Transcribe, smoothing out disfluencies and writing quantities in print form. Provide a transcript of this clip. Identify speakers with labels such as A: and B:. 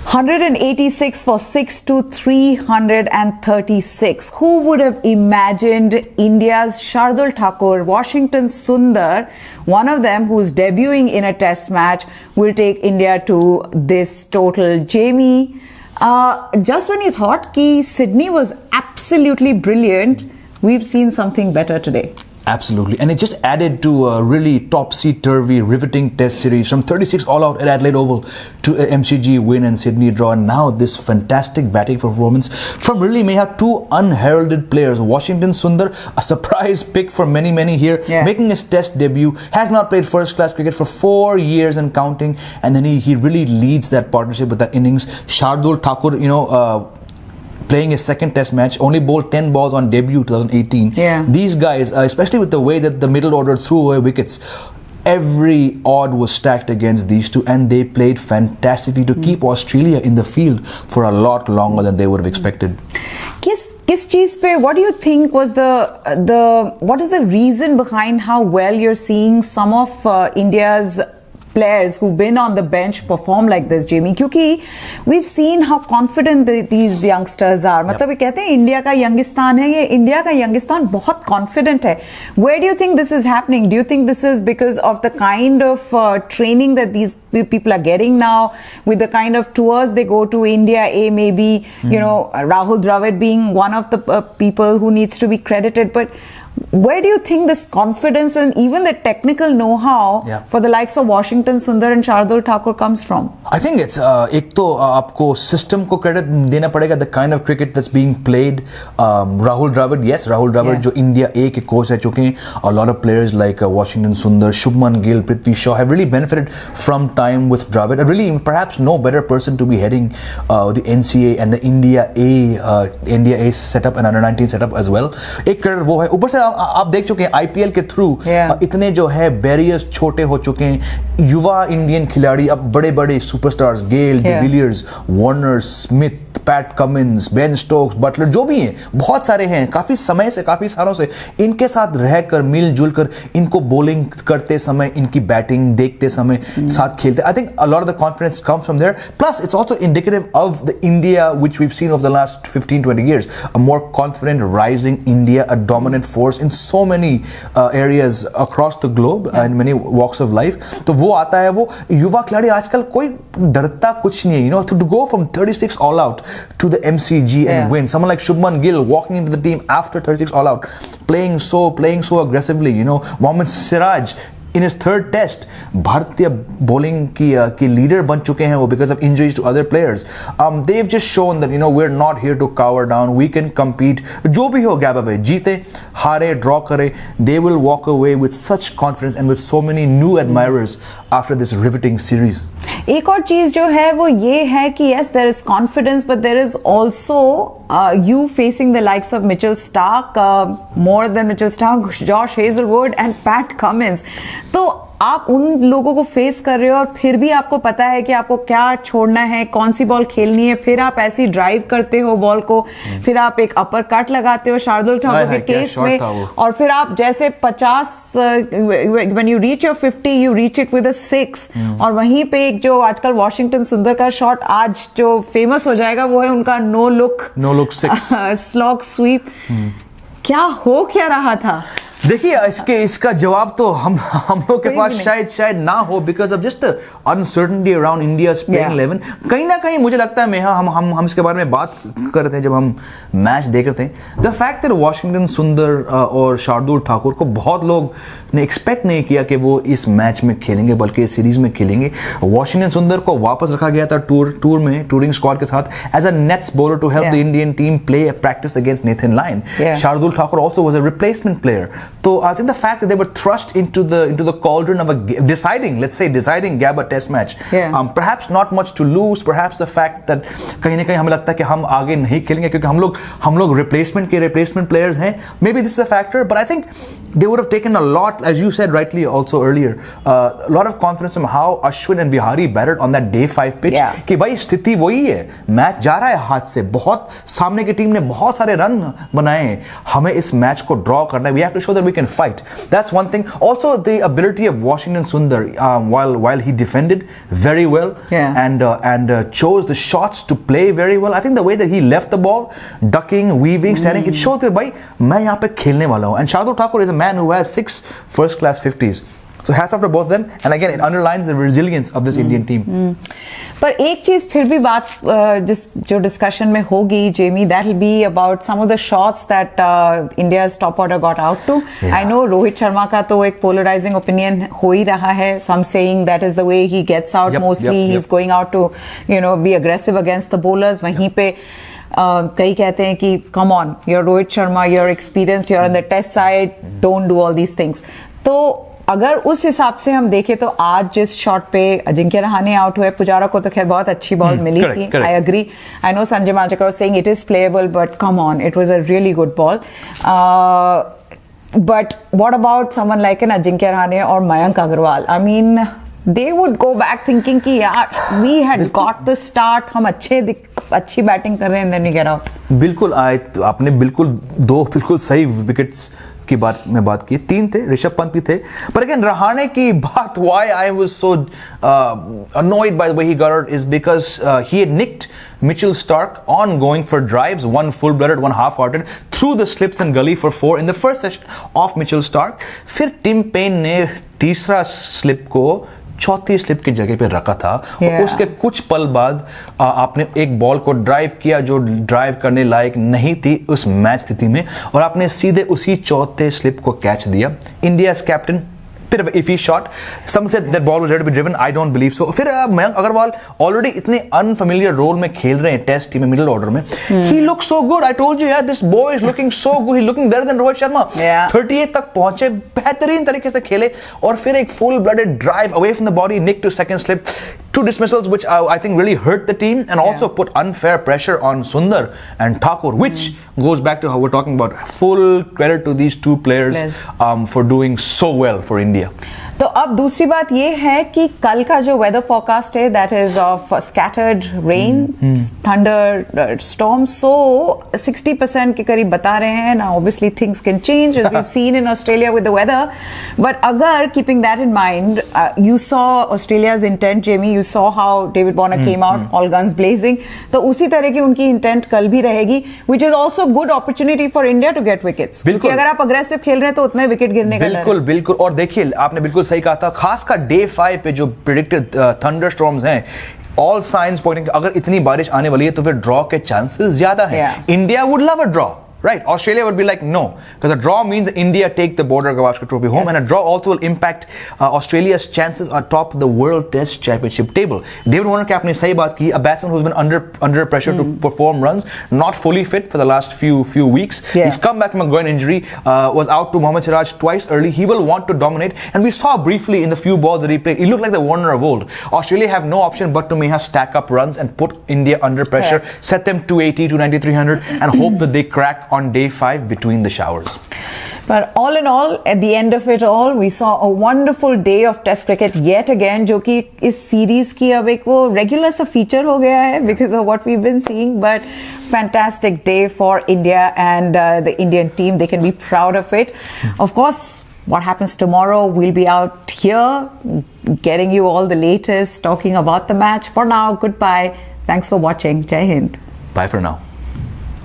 A: 186 for 6 to 336. Who would have imagined India's Shardul Thakur, Washington Sundar, one of them who's debuting in a test match, will take India to this total? Jamie, just when you thought कि Sydney was absolutely brilliant, we've seen something better today.
B: Absolutely, and it just added to a really topsy-turvy, riveting test series from 36 all-out at Adelaide Oval to a MCG win and Sydney draw. And now this fantastic batting performance from really may have two unheralded players. Washington Sundar, a surprise pick for many here, making his test debut, has not played first-class cricket for 4 years and counting, and then he really leads that partnership with that innings. Shardul Thakur, playing his second test match, only bowled 10 balls on debut 2018. These guys, especially with the way that the middle order threw away wickets, every odd was stacked against these two, and they played fantastically to keep Australia in the field for a lot longer than they would have expected.
A: Kis cheez pe, what do you think was what is the reason behind how well you're seeing some of India's players who've been on the bench perform like this, Jamie? Because we've seen how confident these youngsters are. मतलब ये कहते हैं India का यंगिस्तान है, ये India का यंगिस्तान बहुत confident है. Where do you think this is happening? Do you think this is because of the kind of training that these people are getting now, with the kind of tours they go to India A, maybe, Rahul Dravid being one of the people who needs to be credited, but where do you think this confidence and even the technical know-how for the likes of Washington Sundar and Shardul Thakur comes from?
B: I think it's एक तो आपको system को credit देना पड़ेगा, the kind of cricket that's being played. Rahul Dravid, जो India A के coach रह चुके हैं. A lot of players like Washington Sundar, Shubman Gill, Prithvi Shaw have really benefited from time with Dravid. Really, perhaps no better person to be heading the NCA and the India A setup and under 19 setup as well. एक credit वो है. ऊपर से आप देख चुके हैं IPL के थ्रू इतने जो है बैरियर्स छोटे हो चुके हैं. युवा इंडियन खिलाड़ी अब बड़े superstars, Gayle, de Villiers, Warner, Smith, Pat Cummins, Ben Stokes, Buttler, जो भी हैं, बहुत सारे हैं. काफी समय से, काफी सालों से इनके साथ रहकर, मिलजुल कर, इनको बॉलिंग करते समय, इनकी बैटिंग देखते समय, साथ खेलते. I think a lot of the confidence comes from there. Plus, it's also indicative of the India which we've seen over the last 15-20 years. A more confident, rising India, a dominant force in so many areas across the globe and many walks of life. तो वो आता है, वो युवा खिलाड़ी आजकल कोई डरता कुछ नहीं है. To go from 36 all out to the MCG and win. Someone like Shubman Gill walking into the team after 36 all out, playing so aggressively. Mohammad Siraj in his third test, भारतीय bowling की leader बन चुके हैं वो because of injuries to other players. They've just shown that we're not here to cower down. We can compete. जो भी हो GABBA पे, जीते, हारे, draw करे, they will walk away with such confidence and with so many new admirers after this riveting series.
A: एक और चीज जो है वो ये है कि yes, there is confidence, but there is also you facing the likes of Mitchell Starc, more than Mitchell Starc, Josh Hazlewood and Pat Cummins. तो आप उन लोगों को फेस कर रहे हो और फिर भी आपको पता है कि आपको क्या छोड़ना है, कौन सी बॉल खेलनी है, फिर आप ऐसी ड्राइव करते हो बॉल को, फिर आप एक अपर कट लगाते हो शार्दुल ठाकुर के केस में, और फिर आप जैसे 50 when you reach your 50 you reach it with a 6. और वहीं पे एक जो आजकल वॉशिंगटन सुंदर का शॉट आज जो फेमस हो जाएगा वो है उनका नो लुक 6 स्लॉग स्वीप. क्या रहा था?
B: देखिए, इसका जवाब तो हम लोग के पास शायद ना हो because of just the uncertainty around India's playing 11. कहीं ना कहीं मुझे लगता है हम इसके बारे में बात कर रहे थे जब हम मैच देख रहे थे. The fact that Washington Sundar और शार्दुल ठाकुर को बहुत लोग ने एक्सपेक्ट नहीं किया कि वो इस मैच में खेलेंगे, बल्कि इस सीरीज में खेलेंगे. वॉशिंगटन सुंदर को वापस रखा गया था टूरिंग स्क्वाड के साथ as a nets bowler to help the Indian team play practice against Nathan Lyon. Shardul Thakur also was a replacement player. So I think the fact that they were thrust into the cauldron of deciding GABBA Test match. Perhaps not much to lose. Perhaps the fact that कहीं ना कहीं हमें लगता है कि हम आगे नहीं खेलेंगे क्योंकि हम लोग replacement players हैं. Maybe this is a factor, but I think they would have taken a lot, as you said rightly also earlier, a lot of confidence from how Ashwin and Vihari batted on that day 5 pitch. कि भाई स्थिति वही है, match जा रहा है हाथ से, बहुत सामने की टीम ने बहुत सारे रन बनाए, हमें इस मैच को ड्रॉ करना है. We have to show that we can fight. That's one thing. Also, the ability of Washington Sundar, while he defended very well, and chose the shots to play very well. I think the way that he left the ball, ducking, weaving, standing, it showed that, bhai, main yahan pe khelne wala hu. And Shardul Thakur is a man who has 6 first-class 50s. So hats off to both of them, and again it underlines the resilience of this Indian team.
A: पर एक चीज फिर भी बात जो discussion में होगी Jamie, that will be about some of the shots that India's top order got out to. I know Rohit Sharma का तो एक polarizing opinion हो ही रहा है. Some saying that is the way he gets out mostly. He's going out to be aggressive against the bowlers. वहीं पे कई कहते हैं कि come on, you're Rohit Sharma, you're experienced, you're on the test side, don't do all these things. तो अगर उस हिसाब से हम देखें तो आज जिस शॉट पे अजिंक्य रहाणे आउट हुए, पुजारा को तो खैर बहुत अच्छी बॉल मिली थी. I agree. I know Sanjay Manjrekar was saying it is playable, but come on, it was a really good ball. But what about someone like an Ajinkya Rahane or Mayank Agarwal? I mean, they would go back thinking कि यार we had got the start, हम अच्छी batting कर रहे हैं, and then we get out.
B: बिल्कुल, आपने दो बिल्कुल सही विकेट्स की बात की. 3 थे, ऋषभ पंत भी थे. पर अगेन रहाणे की बात, why I was so annoyed by the way he got out is because he had nicked Mitchell Starc on going for drives, one full-blooded, one half-hearted, through the slips and gully for 4 in the first session of Mitchell Starc. फिर Tim Paine ने तीसरा slip को चौथी slip की जगह पे रखा था. और उसके कुछ पल बाद आपने एक बॉल को ड्राइव किया जो ड्राइव करने लायक नहीं थी उस मैच स्थिति में, और आपने सीधे उसी चौथे स्लिप को कैच दिया. India's captain, bit of an iffy shot. Some said that ball was ready to be driven. I don't believe so. फिर मयंक अग्रवाल ऑलरेडी इतने अनफेमिलियर रोल में खेल रहे हैं टेस्ट टीम में, मिडिल ऑर्डर में. He looks so good. I told you, this boy is looking so good. He's looking better than Rohit Sharma. 38 तक पहुंचे, बेहतरीन तरीके से खेले, और फिर एक full blooded drive away from the body, nick to second slip. 2 dismissals which I think really hurt the team and also put unfair pressure on Sundar and Thakur, which goes back to how we're talking about. Full credit to these 2 players for doing so well for India.
A: तो अब दूसरी बात ये है कि कल का जो वेदर फोरकास्ट है, that is of scattered rain, thunder storm, so 60% के करीब बता रहे हैं ना. Obviously things can change as we have seen in Australia with the weather, but अगर keeping that in mind, you saw Australia's intent Jamie, you saw how David Warner came out all guns blazing, तो उसी तरह की उनकी intent कल भी रहेगी, which is also good opportunity for India to get wickets. क्योंकि अगर आप अग्रेसिव खेल रहे हैं तो उतने विकेट गिरने का डर है.
B: बिल्कुल बिल्कुल. और देखिए आपने बिल्कुल सही कहा था, खासकर डे 5 पे जो प्रेडिक्टेड थंडरस्टॉर्म्स हैं, ऑल साइंस पॉइंटिंग, अगर इतनी बारिश आने वाली है तो फिर ड्रॉ के चांसेस ज्यादा हैं. India would love a draw. Right, Australia would be like no, because a draw means India take the Border Gavaskar Trophy home, and a draw also will impact Australia's chances atop the World Test Championship table. David Warner के आपने सही बात की. A batsman who's been under pressure to perform runs, not fully fit for the last few weeks. He's come back from a groin injury, was out to Mohammad Siraj twice early. He will want to dominate, and we saw briefly in the few balls that he played, he looked like the Warner of old. Australia have no option but to maybe stack up runs and put India under pressure, set them 280, 290, 300, and hope that they crack on day 5 between the showers.
A: But all in all, at the end of it all, we saw a wonderful day of Test cricket yet again, जो कि इस series की अब एक वो regular सा feature हो गया है because of what we've been seeing. But fantastic day for India and the Indian team. They can be proud of it. Of course, what happens tomorrow, we'll be out here getting you all the latest, talking about the match. For now, goodbye. Thanks for watching. Jai Hind.
B: Bye for now.